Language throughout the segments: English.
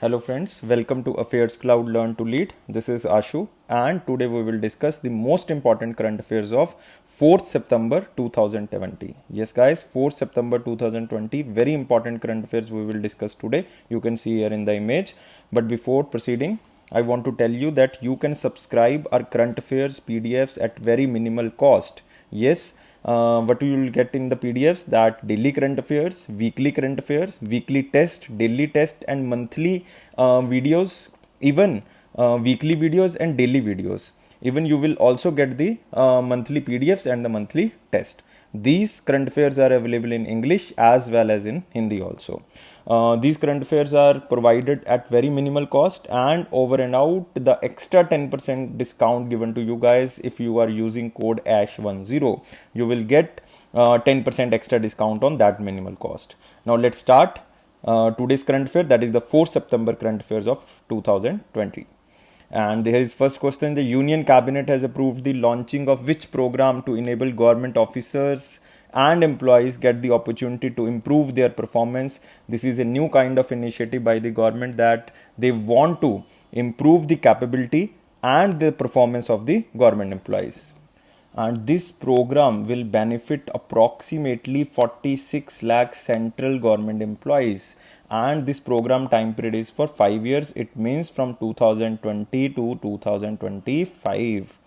Hello friends, welcome to Affairs Cloud Learn to Lead. This is Ashu and today we will discuss the most important current affairs of 4th September 2020. Yes guys, 4th September 2020, very important current affairs we will discuss today. You can see here in the image. But before proceeding, I want to tell you that you can subscribe our current affairs PDFs at very minimal cost. Yes, what you will get in the PDFs, that daily current affairs, weekly test, daily test and monthly videos, even weekly videos and daily videos. Even you will also get the monthly PDFs and the monthly test. These current affairs are available in English as well as in Hindi also. These current affairs are provided at very minimal cost, and over and out the extra 10% discount given to you guys if you are using code ASH10, you will get 10% extra discount on that minimal cost. Now let's start today's current affair, that is the 4th September current affairs of 2020. And there is first question: the Union Cabinet has approved the launching of which program to enable government officers and employees get the opportunity to improve their performance? This is a new kind of initiative by the government that they want to improve the capability and the performance of the government employees. And this program will benefit approximately 46 lakh central government employees, and this program time period is for 5 years. It means from 2020 to 2025.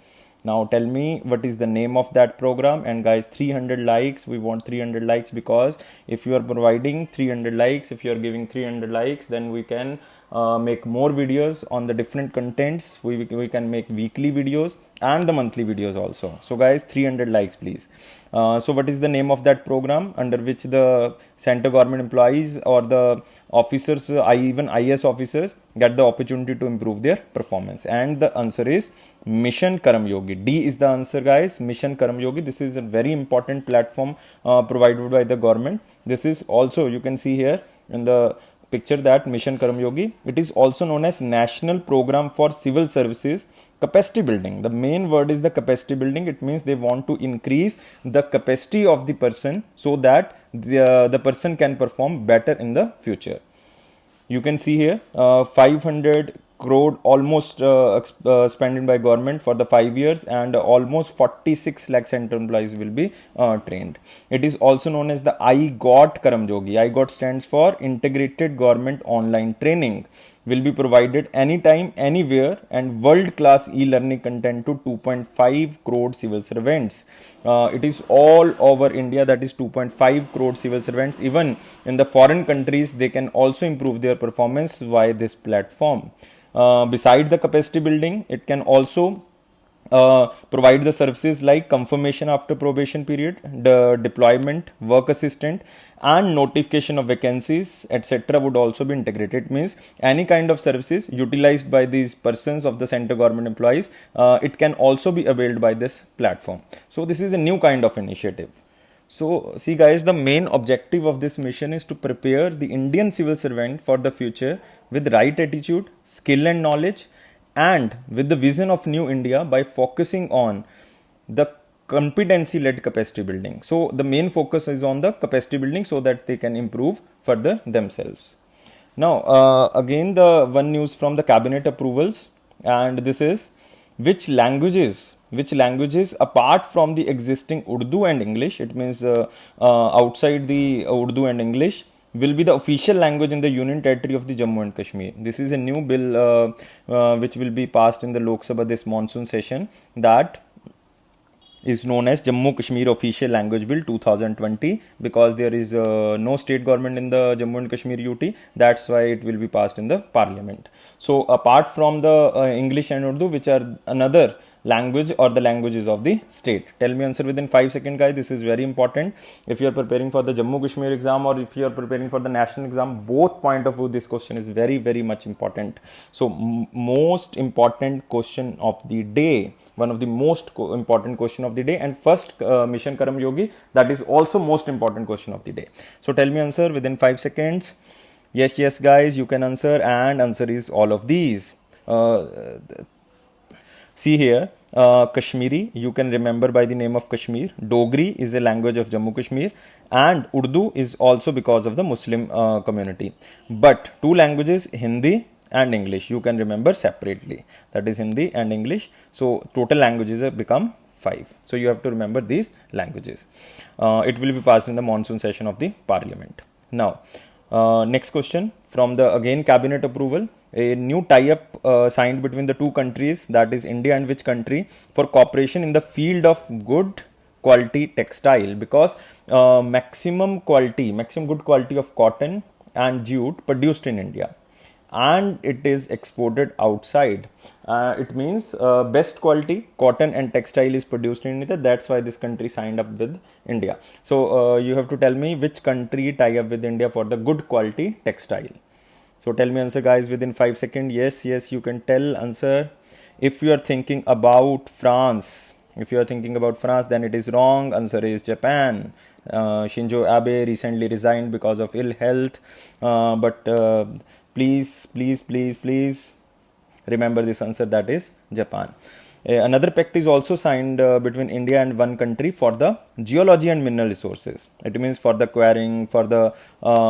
Now tell me what is the name of that program. And guys, 300 likes, we want 300 likes, because if you are providing 300 likes, if you are giving 300 likes, then we can make more videos on the different contents. We can make weekly videos and the monthly videos also. So guys, 300 likes please. So what is the name of that program under which the center government employees or the officers, even IS officers, get the opportunity to improve their performance? And the answer is Mission Karm Yogi. D is the answer guys, Mission Karm Yogi. This is a very important platform provided by the government. This is also, you can see here in the picture, that Mission Karm Yogi, it is also known as National Program for Civil Services Capacity Building. The main word is the capacity building. It means they want to increase the capacity of the person so that the person can perform better in the future. You can see here 500 crore almost spent by government for the 5 years, and almost 46 lakh central employees will be trained. It is also known as the IGOT Karm Yogi. IGOT stands for Integrated Government Online Training. Will be provided anytime, anywhere, and world-class e-learning content to 2.5 crore civil servants. It is all over India, that is 2.5 crore civil servants. Even in the foreign countries, they can also improve their performance via this platform. Besides the capacity building, it can also provide the services like confirmation after probation period, the deployment, work assistant, and notification of vacancies, etc. would also be integrated. It means any kind of services utilized by these persons of the central government employees, it can also be availed by this platform. So this is a new kind of initiative. So see guys, the main objective of this mission is to prepare the Indian civil servant for the future with right attitude, skill and knowledge, and with the vision of New India by focusing on the competency-led capacity building. So the main focus is on the capacity building so that they can improve further themselves. Now again, the one news from the cabinet approvals, and this is which languages apart from the existing Urdu and English, it means outside the Urdu and English, will be the official language in the Union Territory of the Jammu and Kashmir. This is a new bill which will be passed in the Lok Sabha this monsoon session, that is known as Jammu Kashmir Official Language Bill 2020, because there is no state government in the Jammu and Kashmir UT. That's why it will be passed in the parliament. So apart from the English and Urdu, which are another language or the languages of the state? Tell me answer within 5 seconds guys. This is very important. If you are preparing for the Jammu Kashmir exam or if you are preparing for the national exam, both point of view, this question is very, very much important. So most important question of the day, one of the most important question of the day, and first Mission Karm Yogi, that is also most important question of the day. So tell me answer within 5 seconds. Yes guys, you can answer, and answer is all of these. See here, Kashmiri you can remember by the name of Kashmir. Dogri is a language of Jammu Kashmir, and Urdu is also because of the Muslim community. But two languages, Hindi and English, you can remember separately. That is Hindi and English. So total languages have become 5. So you have to remember these languages. It will be passed in the monsoon session of the parliament. Now, next question from the again cabinet approval. A new tie-up signed between the two countries, that is India and which country, for cooperation in the field of good quality textile, because maximum good quality of cotton and jute produced in India, and it is exported outside. It means best quality cotton and textile is produced in India. That's why this country signed up with India. So you have to tell me which country tie up with India for the good quality textile. So tell me answer, guys, within 5 seconds. Yes, you can tell answer. If you are thinking about France, then it is wrong. Answer is Japan. Shinzo Abe recently resigned because of ill health. But please remember this answer, that is Japan. Another pact is also signed between India and one country for the geology and mineral resources. It means for the quarrying, for the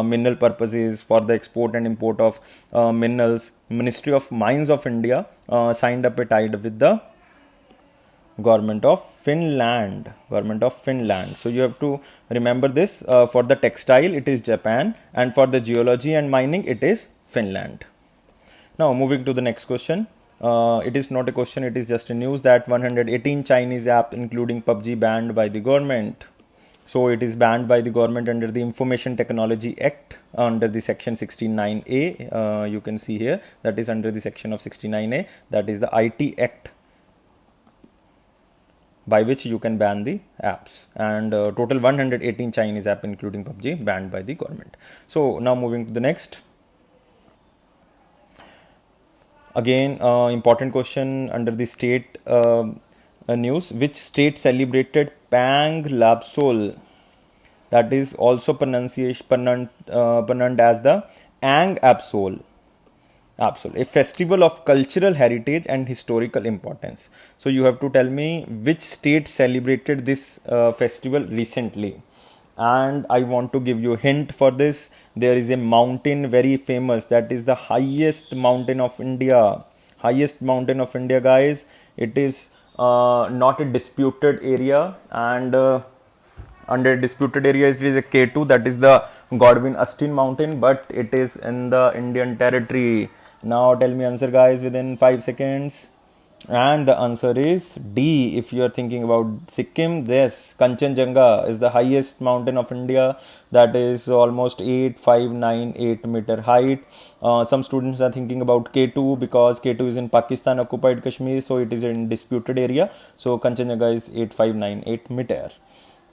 mineral purposes, for the export and import of minerals. Ministry of Mines of India signed up a tie with the government of Finland. So you have to remember this. For the textile it is Japan, and for the geology and mining it is Finland. Now moving to the next question. It is not a question, it is just a news that 118 Chinese app including PUBG banned by the government. So it is banned by the government under the Information Technology Act under the section 69A. You can see here that is under the section of 69A, that is the IT Act, by which you can ban the apps, and total 118 Chinese app including PUBG banned by the government. So now moving to the next. Again, important question under the state news. Which state celebrated Pang Lapsol? That is also pronounced as the Ang Apsol. A festival of cultural heritage and historical importance. So you have to tell me which state celebrated this festival recently. And I want to give you a hint for this. There is a mountain very famous, that is the highest mountain of India. Guys. It is not a disputed area, and under disputed area it is a K2, that is the Godwin Austen mountain, but it is in the Indian territory. Now tell me answer, guys, within 5 seconds. And the answer is D. If you are thinking about Sikkim, this Kanchenjunga is the highest mountain of India, that is almost 8598 meter height. Some students are thinking about K2 because K2 is in Pakistan occupied Kashmir, so it is in disputed area. So Kanchenjunga is 8598 meter.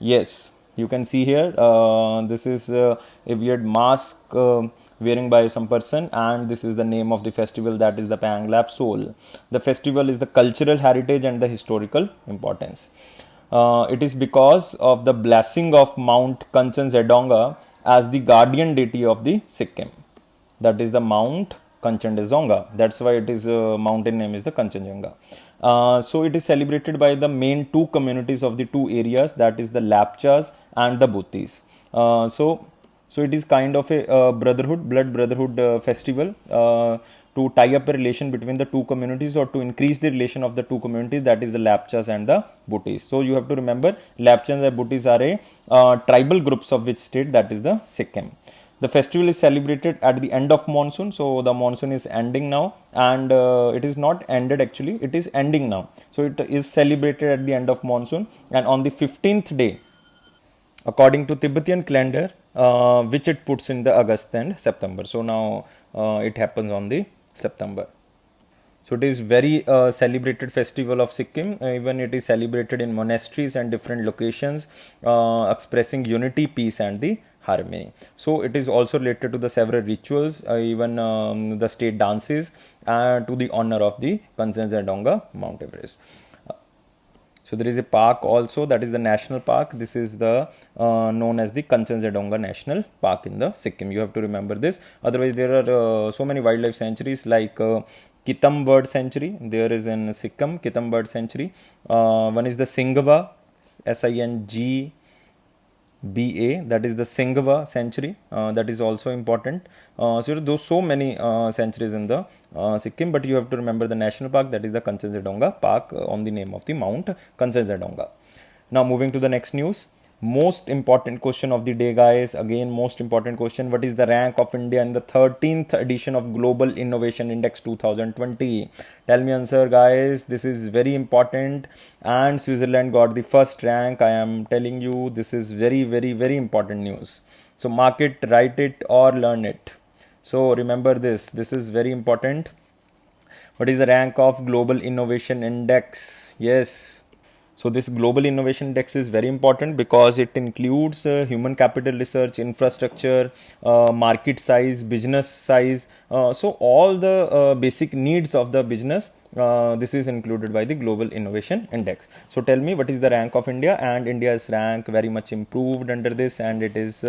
Yes, you can see here this is a weird mask wearing by some person, and this is the name of the festival, that is the Pang Lapsol. The festival is the cultural heritage and the historical importance. It is because of the blessing of Mount Kanchenjunga as the guardian deity of the Sikkim, that is the Mount Kanchenjunga. That's why it is mountain name is the Kanchenjunga. So it is celebrated by the main two communities of the two areas, that is the Lapchas and the Bhutis. So it is kind of a blood brotherhood festival to tie up a relation between the two communities, or to increase the relation of the two communities, that is the Lapchas and the Bhutis. So you have to remember Lapchas and Bhutis are a tribal groups of which state, that is the Sikkim. The festival is celebrated at the end of monsoon. So the monsoon is ending now, and it is not ended actually, it is ending now. So it is celebrated at the end of monsoon, and on the 15th day according to Tibetan calendar, which it puts in the August and September. So now it happens on the September. So it is very celebrated festival of Sikkim. Even it is celebrated in monasteries and different locations, expressing unity, peace and the harmony. So it is also related to the several rituals, even the state dances to the honor of the Kanchenjunga Mount Everest. So there is a park also, that is the national park. This is the known as the Kanchenjunga National Park in the Sikkim. You have to remember this. Otherwise, there are so many wildlife sanctuaries like Kitam Bird Sanctuary. There is in Sikkim, Kitam Bird Sanctuary. One is the Singva, Singba, that is the Singva Sanctuary. That is also important. So those so many sanctuaries in the Sikkim, but you have to remember the national park, that is the Kanchenjunga Park, on the name of the Mount Kanchenjunga. Now moving to the next news. Most important question of the day, guys. Again, most important question. What is the rank of India in the 13th edition of Global Innovation Index 2020? Tell me answer, guys. This is very important. And Switzerland got the first rank. I am telling you, this is very, very, very important news. So mark it, write it, or learn it. So remember this. This is very important. What is the rank of Global Innovation Index? Yes. So this Global Innovation Index is very important because it includes human capital research, infrastructure, market size, business size. So all the basic needs of the business, this is included by the Global Innovation Index. So tell me, what is the rank of India? And India's rank very much improved under this, and it is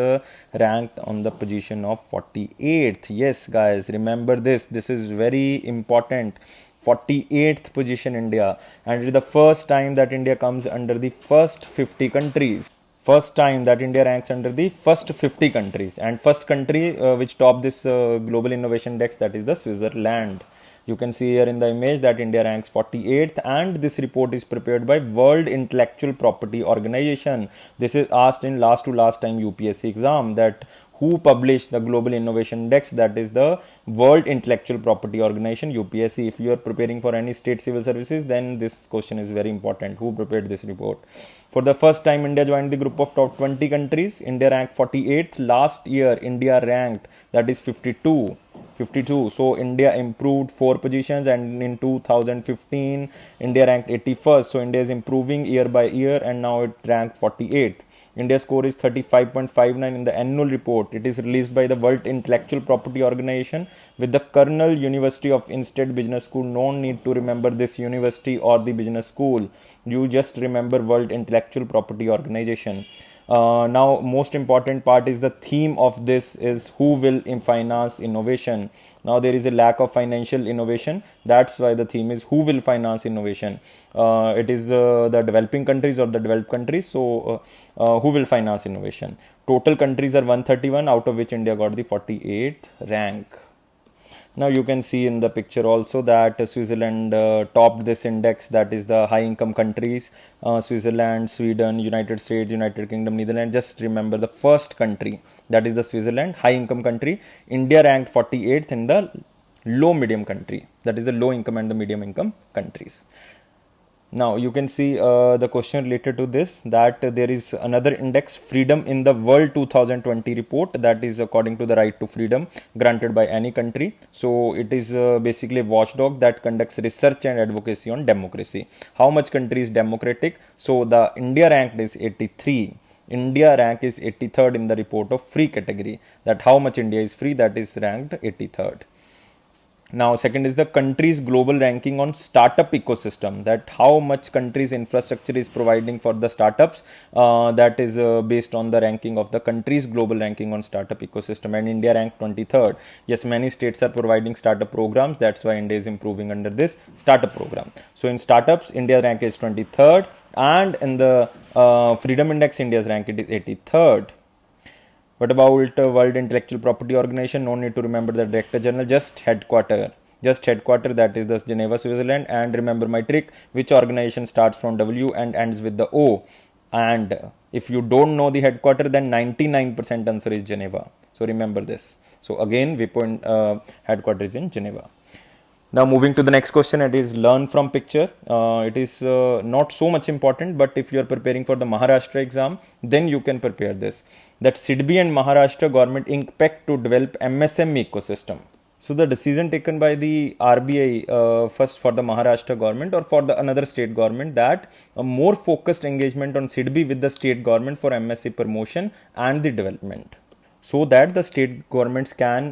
ranked on the position of 48th. Yes, guys, remember this. This is very important. 48th position India, and it is the first time that India comes under the first 50 countries. First time that India ranks under the first 50 countries, and first country which topped this Global Innovation Index, that is the Switzerland. You can see here in the image that India ranks 48th, and this report is prepared by World Intellectual Property Organization. This is asked in last time UPSC exam, that who published the Global Innovation Index, that is the World Intellectual Property Organization, UPSC. If you are preparing for any state civil services, then this question is very important. Who prepared this report? For the first time, India joined the group of top 20 countries. India ranked 48th. Last year, India ranked, that is 52. So India improved 4 positions, and in 2015 India ranked 81st. So India is improving year by year, and now it ranked 48th. India's score is 35.59 in the annual report. It is released by the World Intellectual Property Organization with the Cornell University of Instead Business School. No need to remember this university or the business school. You just remember World Intellectual Property Organization. Now most important part is the theme of this is who will finance innovation. Now there is a lack of financial innovation, that's why the theme is who will finance innovation. It is the developing countries or the developed countries. So who will finance innovation? Total countries are 131, out of which India got the 48th rank. Now you can see in the picture also that Switzerland topped this index, that is the high income countries. Switzerland, Sweden, United States, United Kingdom, Netherlands. Just remember the first country, that is the Switzerland, high income country. India ranked 48th in the low medium country, that is the low income and the medium income countries. Now you can see the question related to this, that there is another index, Freedom in the World 2020 report, that is according to the right to freedom granted by any country. So it is basically a watchdog that conducts research and advocacy on democracy. How much country is democratic? So the India ranked is 83. India rank is 83rd in the report of free category, that how much India is free, that is ranked 83rd. Now second is the country's global ranking on startup ecosystem, that how much country's infrastructure is providing for the startups. That is based on the ranking of the country's global ranking on startup ecosystem, and India ranked 23rd. Yes, many states are providing startup programs, that's why India is improving under this startup program. So in startups, India rank is 23rd, and in the Freedom Index, India's rank it is 83rd. What about World Intellectual Property Organization? No need to remember the Director General, just headquarter, that is the Geneva, Switzerland. And remember my trick, which organization starts from W and ends with the O. And if you don't know the headquarter, then 99% answer is Geneva. So remember this. So again, WIPO headquarters is in Geneva. Now moving to the next question, it is learn from picture. It is not so much important, but if you are preparing for the Maharashtra exam, then you can prepare this. That SIDBI and Maharashtra government impact to develop MSME ecosystem. So the decision taken by the RBI first for the Maharashtra government or for the another state government, that a more focused engagement on SIDBI with the state government for MSME promotion and the development. so that the state governments can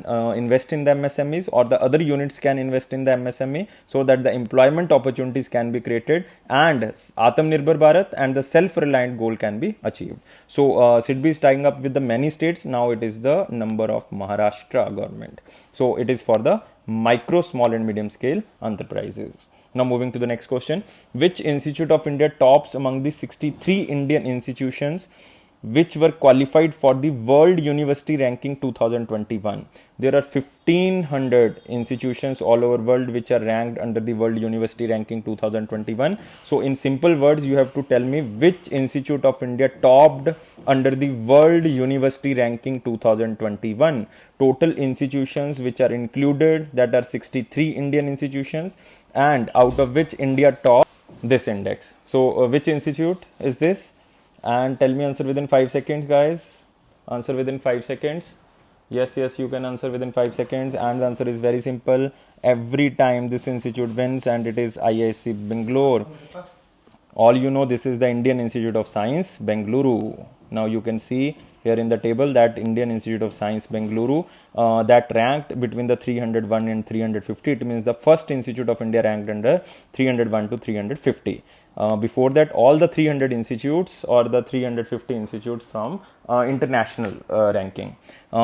invest in the MSMEs, or the other units can invest in the MSME, so that the employment opportunities can be created and Atmanirbhar Bharat and the self-reliant goal can be achieved. So SIDBI is tying up with the many states. Now it is the number of Maharashtra government. So it is for the micro, small and medium scale enterprises. Now moving to the next question. Which institute of India tops among the 63 Indian institutions which were qualified for the World University Ranking 2021? There are 1500 institutions all over world which are ranked under the World University Ranking 2021. So in simple words, you have to tell me which institute of India topped under the World University Ranking 2021. Total institutions which are included, that are 63 Indian institutions, and out of which India topped this index. So which institute is this? And tell me answer within 5 seconds, guys. Answer within 5 seconds. Yes, you can answer within 5 seconds. And the answer is very simple. Every time this institute wins, and it is IISc Bangalore. All you know, this is the Indian Institute of Science, Bengaluru. Now you can see here in the table that Indian Institute of Science, Bengaluru, that ranked between the 301 and 350. It means the first institute of India ranked under 301 to 350. Before that, all the 300 institutes or the 350 institutes from international ranking.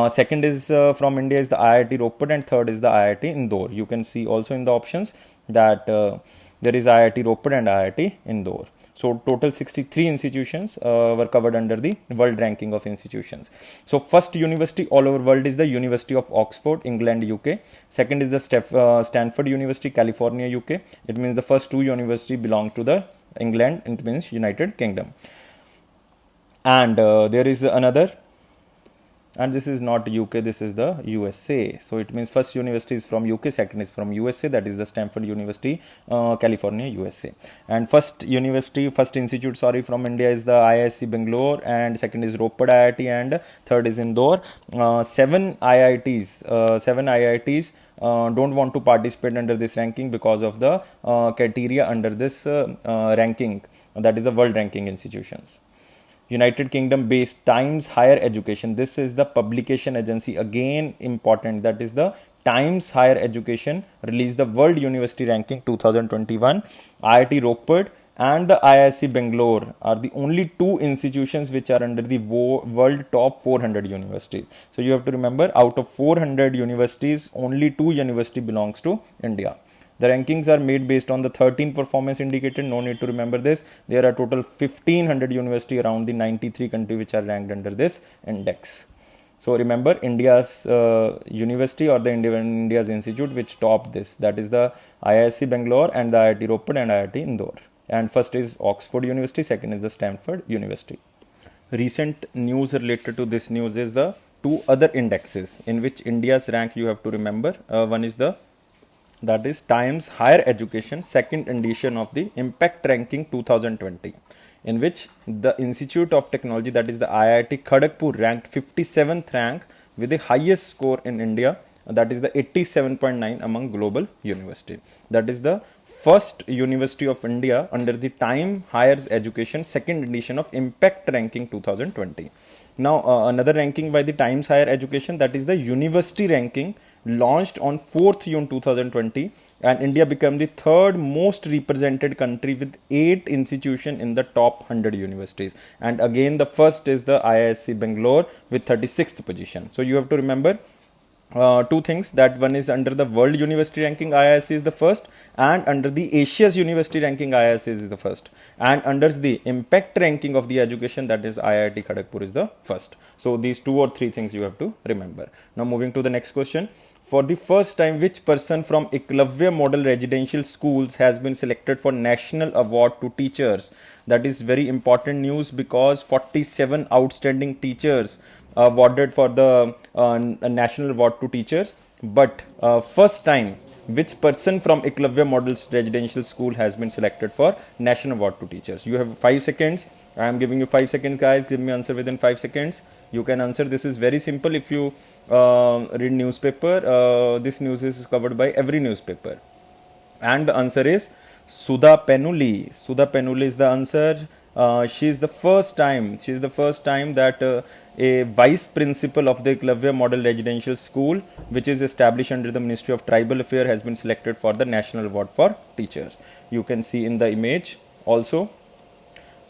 Second is from India is the IIT Ropar, and third is the IIT Indore. You can see also in the options that there is IIT Ropar and IIT Indore. So total 63 institutions were covered under the world ranking of institutions. So first university all over world is the University of Oxford, England, UK. Second is the Stanford University, California, UK. It means the first two universities belong to the England, it means United Kingdom. And there is another, and this is not UK, this is the USA. So it means first university is from UK, second is from USA, that is the Stanford University, California, USA. And first institute from India is the IISc Bangalore, and second is Ropar IIT, and third is Indore. Seven IITs don't want to participate under this ranking because of the criteria under this ranking, that is the world ranking institutions. United Kingdom based Times Higher Education. This is the publication agency, again important, that is the Times Higher Education, released the World University Ranking 2021. IIT Ropar and the IISc Bangalore are the only two institutions which are under the world top 400 universities. So you have to remember, out of 400 universities, only 2 universities belongs to India. The rankings are made based on the 13 performance indicator. No need to remember this. There are total 1500 universities around the 93 countries which are ranked under this index. So remember, India's university or the India's institute which topped this, that is the IISc Bangalore and the IIT Ropar and IIT Indore. And first is Oxford University, second is the Stanford University. Recent news related to this news is the two other indexes in which India's rank you have to remember. One is that is Times Higher Education, second edition of the Impact Ranking 2020, in which the Institute of Technology, that is the IIT Kharagpur, ranked 57th rank with the highest score in India, that is the 87.9 among global university. That is the first University of India under the Time Higher Education, second edition of Impact Ranking 2020. Now another ranking by the Times Higher Education, that is the University Ranking, launched on 4th June 2020, and India became the third most represented country with 8 institutions in the top 100 universities. And again, the first is the IISc Bangalore with 36th position. So you have to remember two things, that one is under the World University Ranking IISc is the first, and under the Asia's University Ranking IISc is the first, and under the Impact Ranking of the education, that is IIT Kharagpur is the first. So these 2 or 3 things you have to remember. Now moving to the next question. For the first time, which person from Eklavya Model Residential Schools has been selected for National Award to Teachers? That is very important news, because 47 outstanding teachers awarded for the National Award to Teachers. But first time, which person from Eklavya Model Residential School has been selected for National Award to Teachers? You have 5 seconds. I am giving you 5 seconds, guys. Give me answer within 5 seconds. You can answer. This is very simple. If you read newspaper, this news is covered by every newspaper. And the answer is Sudha Penuli. Sudha Penuli is the answer. She is the first time. She is the first time that a vice principal of the Eklavya Model Residential School, which is established under the Ministry of Tribal Affairs, has been selected for the National Award for Teachers. You can see in the image also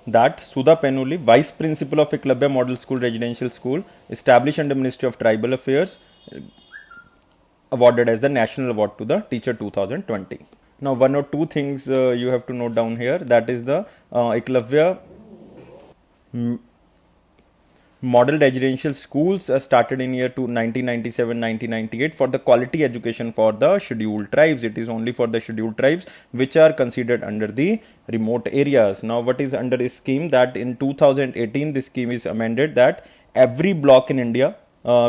that Sudha Penuli, Vice Principal of Eklavya Model School Residential School, established under Ministry of Tribal Affairs, awarded as the National Award to the Teacher 2020. Now, one or two things you have to note down here. That is the Eklavya Model Residential Schools started in year 1997-1998 for the quality education for the scheduled tribes. It is only for the scheduled tribes which are considered under the remote areas. Now, what is under this scheme? That in 2018 this scheme is amended that every block in India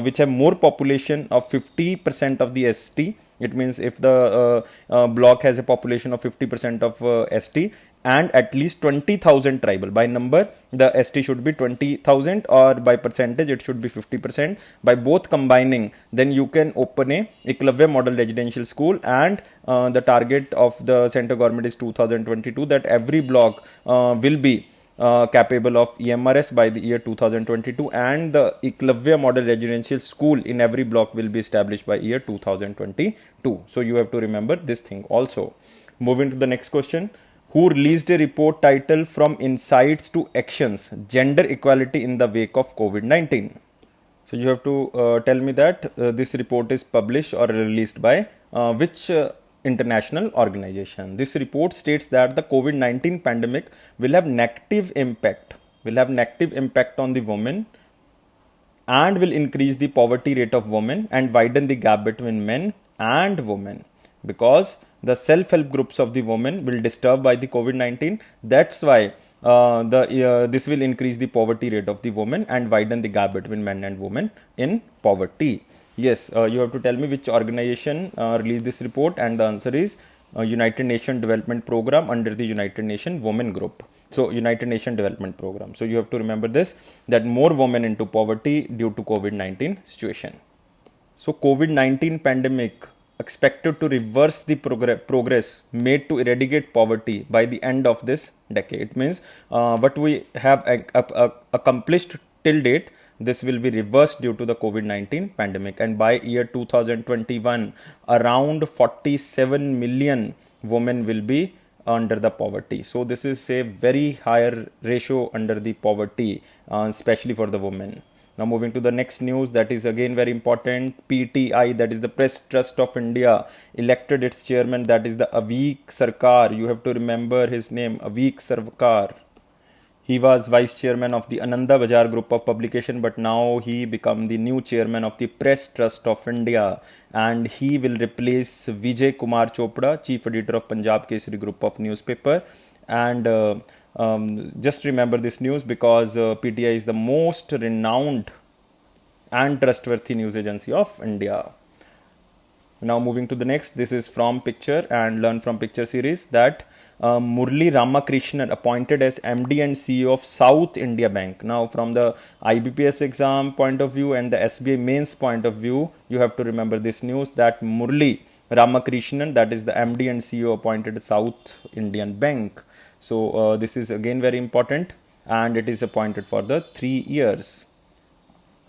which have more population of 50% of the ST. It means if the block has a population of 50% of ST and at least 20,000 tribal. By number, the ST should be 20,000, or by percentage, it should be 50%. By both combining, then you can open a Eklavya Model Residential School, and the target of the central government is 2022 that every block will be capable of EMRS by the year 2022, and the Eklavya Model Residential School in every block will be established by year 2022. So you have to remember this thing also. Moving to the next question. Who released a report titled From Insights to Actions, Gender Equality in the Wake of COVID-19? So you have to tell me that this report is published or released by which international organization. This report states that the COVID-19 pandemic will have negative impact on the women, and will increase the poverty rate of women and widen the gap between men and women, because the self-help groups of the women will disturbed by the COVID-19. That's why this will increase the poverty rate of the women and widen the gap between men and women in poverty. Yes, you have to tell me which organization released this report, and the answer is United Nations Development Program under the United Nations Women Group. So, United Nations Development Program. So, you have to remember this, that more women into poverty due to COVID-19 situation. So, COVID-19 pandemic expected to reverse the progress made to eradicate poverty by the end of this decade. It means what we have accomplished till date, this will be reversed due to the COVID-19 pandemic, and by year 2021 around 47 million women will be under the poverty. So this is a very higher ratio under the poverty, especially for the women. Now moving to the next news, that is again very important. PTI, that is the Press Trust of India, elected its chairman, that is the Avik Sarkar. You have to remember his name, Avik Sarkar. He was vice chairman of the Ananda Bazar group of publication, but now he become the new chairman of the Press Trust of India, and he will replace Vijay Kumar Chopra, chief editor of Punjab Kesari group of newspaper. And just remember this news, because PTI is the most renowned and trustworthy news agency of India. Now moving to the next, this is from Picture and Learn from Picture series, that Murli Ramakrishnan appointed as MD and CEO of South India Bank. Now from the IBPS exam point of view and the SBI mains point of view, you have to remember this news, that Murli Ramakrishnan, that is the MD and CEO, appointed South Indian Bank. So this is again very important, and it is appointed for the 3 years.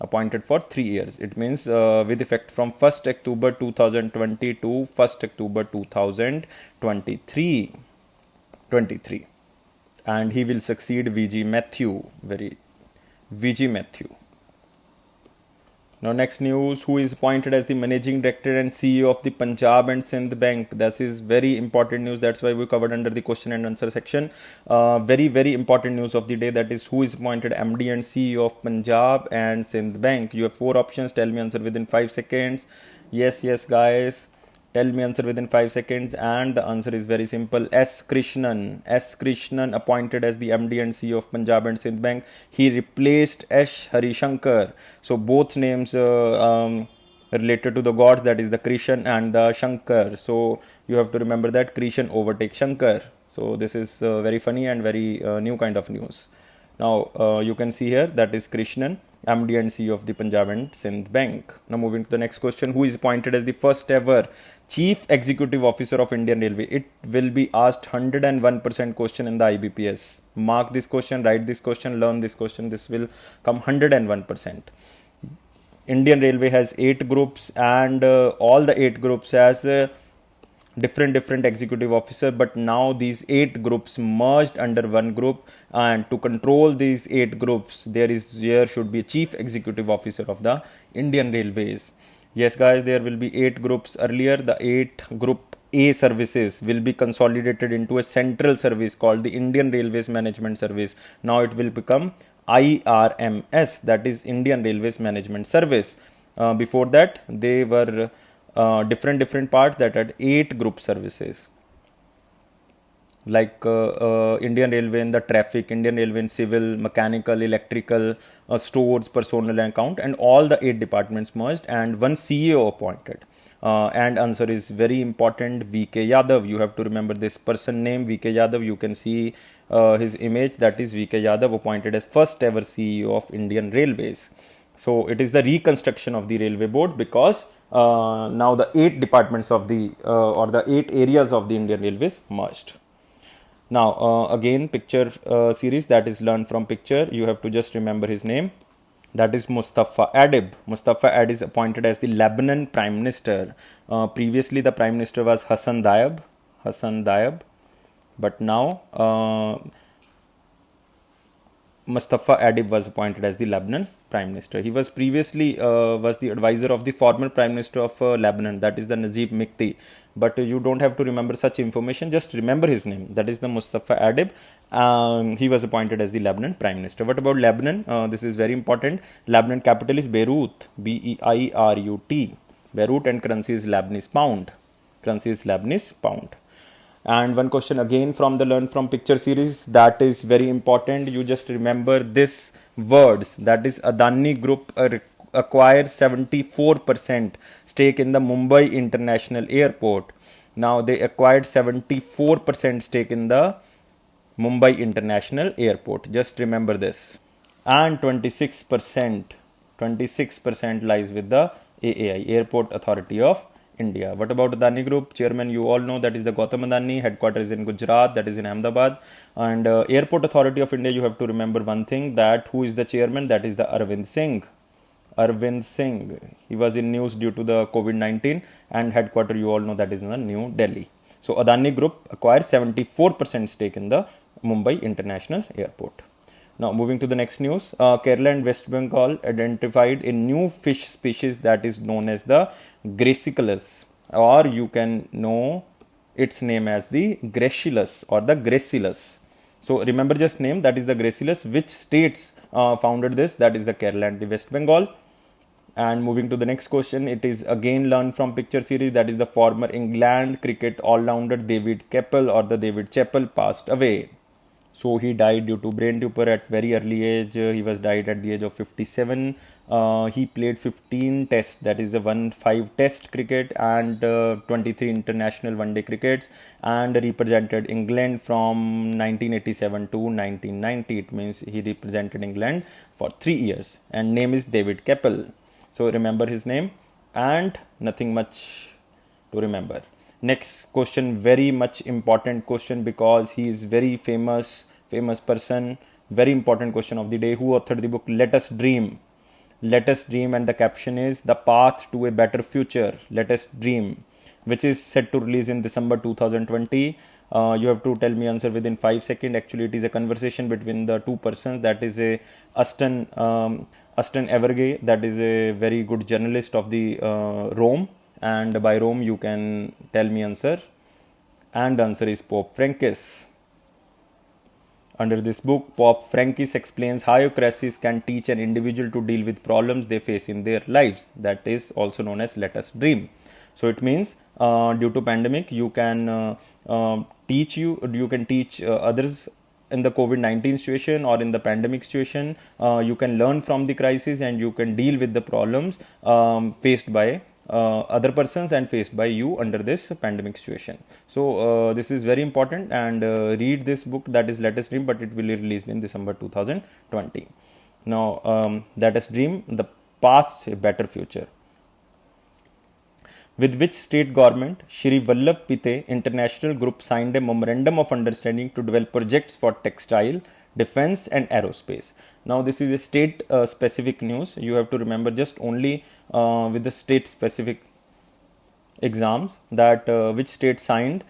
Appointed for 3 years. It means with effect from 1st October 2020 to 1st October 2023. And he will succeed VG Mathew. VG Mathew. Now next news, who is appointed as the managing director and CEO of the Punjab and Sindh Bank? This is very important news. That's why we covered under the question and answer section. Very important news of the day, that is who is appointed MD and CEO of Punjab and Sindh Bank. You have 4 options. Tell me answer within 5 seconds. Yes guys. Tell me answer within 5 seconds, and the answer is very simple. S. Krishnan appointed as the MD and CEO of Punjab and Sindh Bank. He replaced S. Harishankar. So both names related to the gods, that is the Krishan and the Shankar. So you have to remember that Krishan overtakes Shankar. So this is very funny and very new kind of news. Now you can see here, that is Krishnan, MD and CEO of the Punjab and Sindh Bank. Now moving to the next question, who is appointed as the first ever Chief Executive Officer of Indian Railway? It will be asked 101% question in the IBPS. Mark this question, write this question, learn this question. This will come 101%. Indian Railway has 8 groups, and all the 8 groups has different executive officer, but now these 8 groups merged under one group, and to control these 8 groups there should be a chief executive officer of the Indian Railways. Yes guys, there will be 8 groups. Earlier the 8 group A services will be consolidated into a central service called the Indian Railways Management Service. Now it will become IRMS, that is Indian Railways Management Service. Before that they were different parts that had 8 group services, like Indian Railway in the traffic, Indian Railway in civil, mechanical, electrical, stores, personnel and account, and all the 8 departments merged and one CEO appointed. And answer is very important, VK Yadav. You have to remember this person name, VK Yadav. You can see his image, that is VK Yadav, appointed as first ever CEO of Indian Railways. So it is the reconstruction of the railway board, because now the 8 departments of the or the 8 areas of the Indian Railways merged. Now again picture series, that is learn from picture. You have to just remember his name, that is Mustafa Adib. Mustafa Adib is appointed as the Lebanon Prime Minister. Previously the Prime Minister was Hassan Diab, but now Mustafa Adib was appointed as the Lebanon Prime Minister. He was previously was the advisor of the former Prime Minister of Lebanon, that is the Najib Mikti. But you don't have to remember such information, just remember his name, that is the Mustafa Adib. He was appointed as the Lebanon Prime Minister. What about Lebanon? This is very important. Lebanon capital is Beirut, Beirut. Beirut, and currency is Lebanese pound. And one question again from the learn from picture series, that is very important. You just remember this words, that is Adani Group acquired 74% stake in the Mumbai International Airport. Now they acquired 74% stake in the Mumbai International Airport. Just remember this. And 26% lies with the AAI, Airport Authority of India. What about Adani Group? Chairman you all know, that is the Gautam Adani. Headquarters in Gujarat, that is in Ahmedabad. And Airport Authority of India, you have to remember one thing, that who is the chairman? That is the Arvind Singh. He was in news due to the COVID-19, and headquarters you all know, that is in the New Delhi. So Adani Group acquired 74% stake in the Mumbai International Airport. Now moving to the next news, Kerala and West Bengal identified a new fish species that is known as the Graciculus, or you can know its name as the Gracilis or the Gracilus. So remember just name, that is the Gracilus. Which states founded this? That is the Kerala and the West Bengal. And moving to the next question, it is again learn from picture series, that is the former England cricket all-rounder David Keppel or the David Chappell passed away. So he died due to brain tumor at very early age. He was died at the age of 57. He played 15 tests, that is the 15 test cricket, and 23 international one-day crickets, and represented England from 1987 to 1990. It means he represented England for 3 years, and name is David Keppel. So remember his name, and nothing much to remember. Next question, very much important question, because he is very famous person. Very important question of the day. Who authored the book Let Us Dream? Let Us Dream, and the caption is The Path to a Better Future. Let Us Dream, which is set to release in December 2020. You have to tell me answer within 5 seconds. Actually, it is a conversation between the two persons. That is a Aston Evergay, that is a very good journalist of the Rome. And by Rome you can tell me answer, and the answer is Pope Francis. Under this book, Pope Francis explains how crisis can teach an individual to deal with problems they face in their lives. That is also known as Let Us Dream. So it means due to pandemic, you can teach others in the COVID-19 situation or in the pandemic situation. You can learn from the crisis, and you can deal with the problems faced by other persons and faced by you under this pandemic situation. So this is very important, and read this book, that is Let Us Dream, but it will be released in December 2020. Now, let us dream the path's a better future. With which state government Shri Vallabh Pite International Group signed a memorandum of understanding to develop projects for textile, defense and aerospace. Now this is a state specific news. You have to remember just only with the state specific exams that which state signed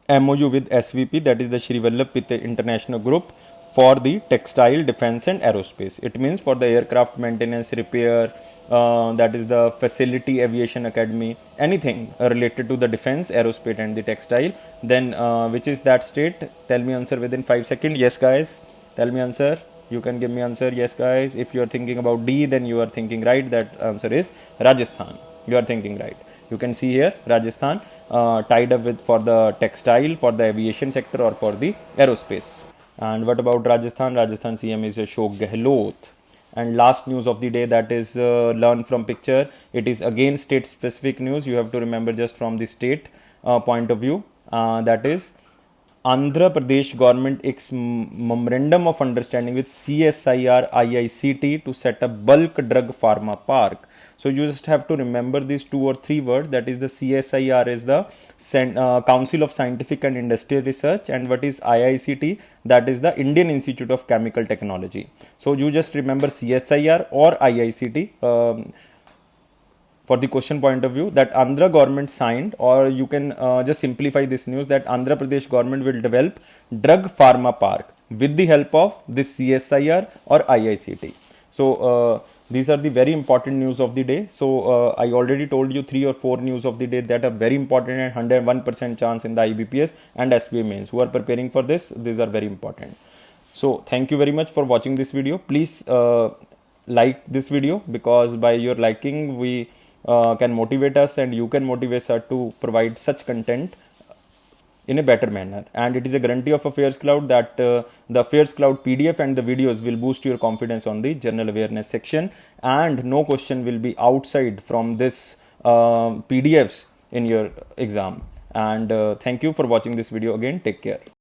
MOU with SVP, that is the Shri Vallabh Pite International Group, for the textile, defense and aerospace. It means for the aircraft maintenance, repair, that is the facility aviation academy, anything related to the defense, aerospace and the textile. Then which is that state? Tell me answer within 5 seconds. Yes guys, tell me answer. You can give me answer. Yes guys, if you are thinking about D, then you are thinking right. That answer is Rajasthan. You are thinking right. You can see here Rajasthan tied up with for the textile, for the aviation sector or for the aerospace. And what about Rajasthan? Rajasthan CM is Ashok Gehlot. And last news of the day, that is learn from picture. It is again state specific news. You have to remember just from the state point of view. That is Andhra Pradesh government memorandum of understanding with CSIR IICT to set up bulk drug pharma park. So you just have to remember these 2 or 3 words. That is the CSIR is the Council of Scientific and Industrial Research, and what is IICT? That is the Indian Institute of Chemical Technology. So you just remember CSIR or IICT. For the question point of view, that Andhra government signed, or you can just simplify this news, that Andhra Pradesh government will develop drug pharma park with the help of this CSIR or IICT. So these are the very important news of the day. So I already told you 3 or 4 news of the day that are very important and 101% chance in the IBPS and SBA mains. Who are preparing for this, these are very important. So thank you very much for watching this video. Please like this video, because by your liking we can motivate us and you can motivate us to provide such content in a better manner. And it is a guarantee of Affairs Cloud that the Affairs Cloud PDF and the videos will boost your confidence on the general awareness section, and no question will be outside from this PDFs in your exam. And thank you for watching this video again. Take care.